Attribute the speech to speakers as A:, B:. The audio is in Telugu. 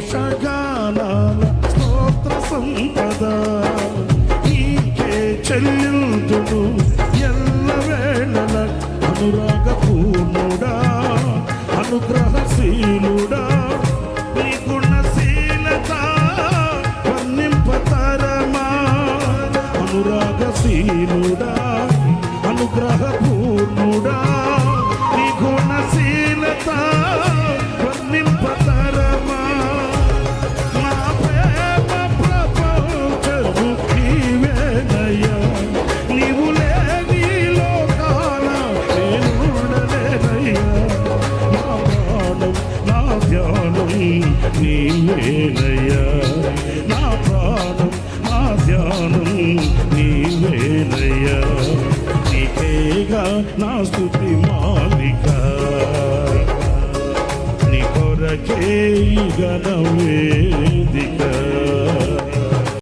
A: ఘోషగానాల స్తోత్ర సంపద నీకే చెల్లిందును ఎల్లవేళల. అనురాగ పూర్ణుడా అనుగ్రహశీలుడా నీ గుణశీలత వర్ణింపతరమా. అనురాగశీలుడా అనుగ్రహ పూర్ణుడా నీ గుణశీలత వర్ణింపతరమా. నా ప్రేమ ప్రపంచము నీవేనయ్యా, నీవు లేని లోకాల నేనుండలేనయ్యా. నా ప్రాణం నా ధ్యానం నీవేనయ్యా, నా ప్రాణం నా ధ్యానం నీవేనయ్యా. నీకేగా నా స్తుతి మాలిక, నీ కొరకే గణవేదిక.